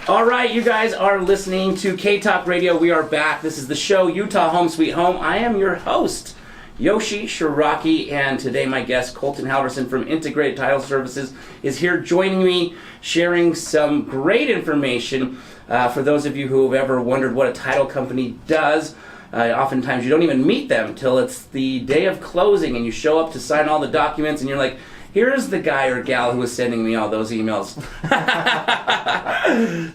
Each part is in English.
All right, you guys are listening to K-Talk Radio. We are back. This is the show, Utah Home Sweet Home. I am your host, Yoshi Shiraki, and today my guest, Colton Halverson from Integrated Title Services, is here joining me, sharing some great information for those of you who have ever wondered what a title company does. Oftentimes you don't even meet them till it's the day of closing and you show up to sign all the documents and you're like, here's the guy or gal who was sending me all those emails.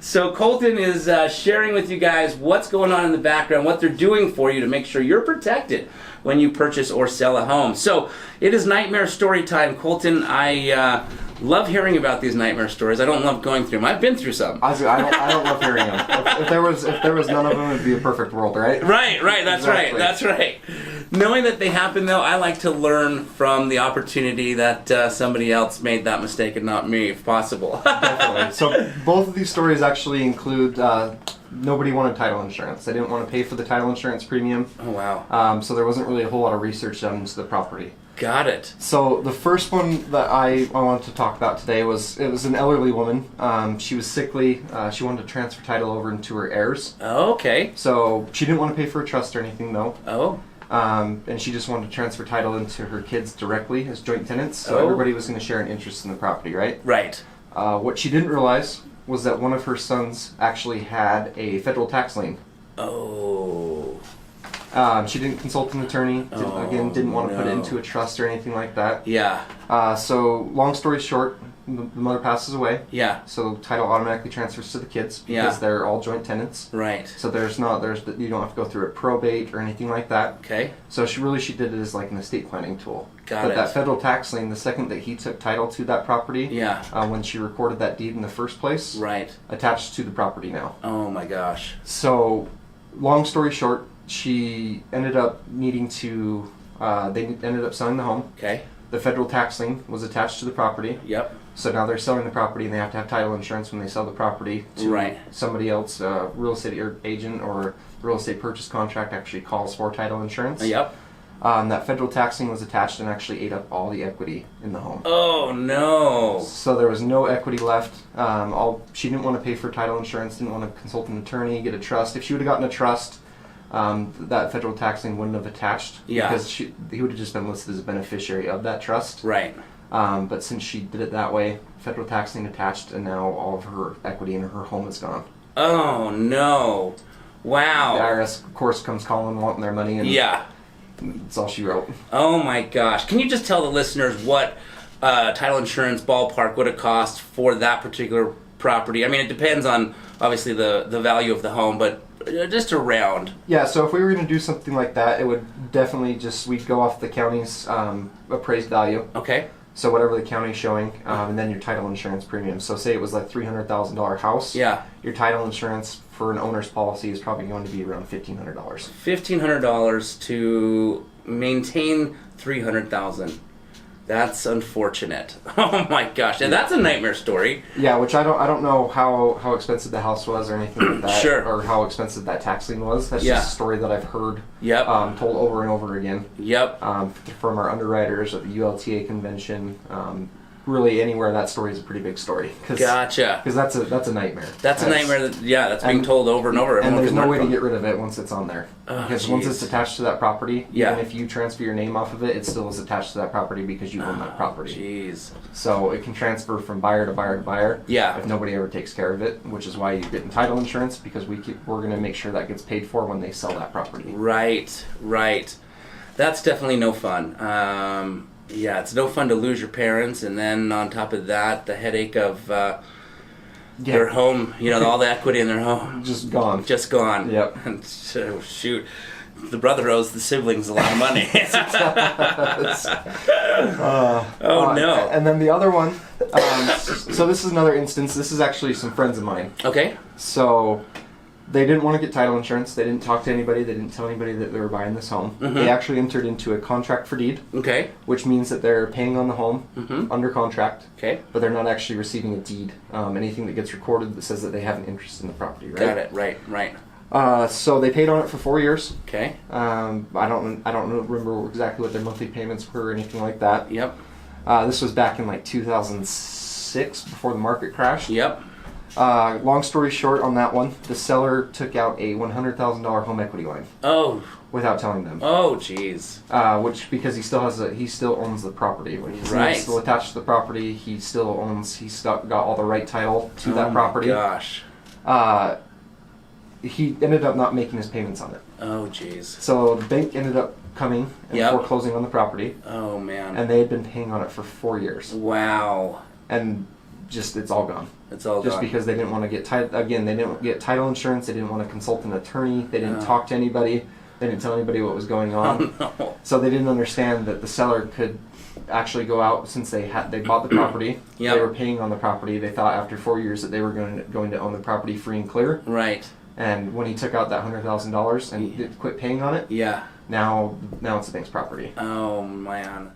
So Colton is sharing with you guys what's going on in the background, what they're doing for you to make sure you're protected when you purchase or sell a home. So it is nightmare story time. Colton, I love hearing about these nightmare stories. I don't love going through them. I've been through some. I don't love hearing them. If there was none of them, it'd be a perfect world, right? Right. That's Exactly. right. That's right. Knowing that they happen, though, I like to learn from the opportunity that somebody else made that mistake and not me, if possible. Definitely. So both of these stories actually include nobody wanted title insurance. They didn't want to pay for the title insurance premium. Oh, wow. So there wasn't really a whole lot of research done into the property. Got it. So the first one that I wanted to talk about today was an elderly woman. She was sickly. She wanted to transfer title over into her heirs. Oh, okay. So she didn't want to pay for a trust or anything, though. Oh. And she just wanted to transfer title into her kids directly as joint tenants. So everybody was going to share an interest in the property, right? Right. What she didn't realize was that one of her sons actually had a federal tax lien. Oh. She didn't consult an attorney. Didn't want to put it into a trust or anything like that. Yeah. So long story short, the mother passes away. Yeah. So title automatically transfers to the kids because they're all joint tenants. Right. So you don't have to go through a probate or anything like that. Okay. So she did it as like an estate planning tool. Got it. That federal tax lien, the second that he took title to that property, when she recorded that deed in the first place, right, attached to the property now. Oh my gosh. So, long story short, she ended up needing to. They ended up selling the home. Okay. The federal tax lien was attached to the property. Yep. So now they're selling the property, and they have to have title insurance when they sell the property to somebody else. Real estate agent or real estate purchase contract actually calls for title insurance. Yep. That federal tax lien was attached and actually ate up all the equity in the home. Oh no! So there was no equity left. She didn't want to pay for title insurance, didn't want to consult an attorney, get a trust. If she would have gotten a trust, that federal tax lien wouldn't have attached. Yeah. Because he would have just been listed as a beneficiary of that trust. Right. But since she did it that way, federal tax lien attached, and now all of her equity in her home is gone. Oh no! Wow. The IRS, of course, comes calling, wanting their money, and that's all she wrote. Oh my gosh! Can you just tell the listeners what title insurance ballpark would have cost for that particular property? I mean, it depends on obviously the value of the home, but just around. Yeah, so if we were going to do something like that, it would definitely we'd go off the county's appraised value. Okay. So whatever the county's showing, and then your title insurance premium. So say it was like $300,000 house. Yeah. Your title insurance for an owner's policy is probably going to be around $1,500. $1,500 to maintain $300,000. That's unfortunate. Oh my gosh, and that's a nightmare story. Yeah, which I don't know how expensive the house was or anything like that. Sure. Or how expensive that tax lien was. That's just a story that I've heard. Yep. Told over and over again. Yep. From our underwriters at the ULTA convention. Really, anywhere that story is a pretty big story. Gotcha. Because that's a nightmare. That's a nightmare. That's being told over and over. And there's no way to get rid of it once it's on there. Because once it's attached to that property, even if you transfer your name off of it, it still is attached to that property because you own that property. Jeez. So it can transfer from buyer to buyer to buyer. Yeah. If nobody ever takes care of it, which is why you get title insurance, because we're going to make sure that gets paid for when they sell that property. Right. That's definitely no fun. Yeah, it's no fun to lose your parents, and then on top of that, the headache of their home, all the equity in their home. Just gone. Yep. And so, shoot, the brother owes the siblings a lot of money. No. And then the other one, so this is another instance. This is actually some friends of mine. Okay. So they didn't want to get title insurance. They didn't talk to anybody. They didn't tell anybody that they were buying this home. Mm-hmm. They actually entered into a contract for deed. Okay. Which means that they're paying on the home under contract. Okay. But they're not actually receiving a deed. Anything that gets recorded that says that they have an interest in the property, right? Got it. Right. So they paid on it for 4 years. Okay. I don't remember exactly what their monthly payments were or anything like that. Yep. This was back in like 2006 before the market crashed. Yep. Long story short on that one, the seller took out a $100,000 home equity line Oh. without telling them. Oh, jeez. Which because he still owns the property. When he's Right. still attached to the property, he's got all the right title to that property. Oh my gosh. He ended up not making his payments on it. Oh, jeez. So the bank ended up coming and Yep. foreclosing on the property, Oh, man. and they had been paying on it for 4 years. Wow. And just it's all gone. It's all Just gone. because they didn't want to get they didn't get title insurance. They didn't want to consult an attorney. They didn't No. talk to anybody. They didn't tell anybody what was going on. Oh, no. So they didn't understand that the seller could actually go out since they bought the property. Yep. They were paying on the property. They thought after 4 years that they were going to own the property free and clear. Right. And when he took out that $100,000 and quit paying on it, Yeah. now it's the bank's property. Oh, man.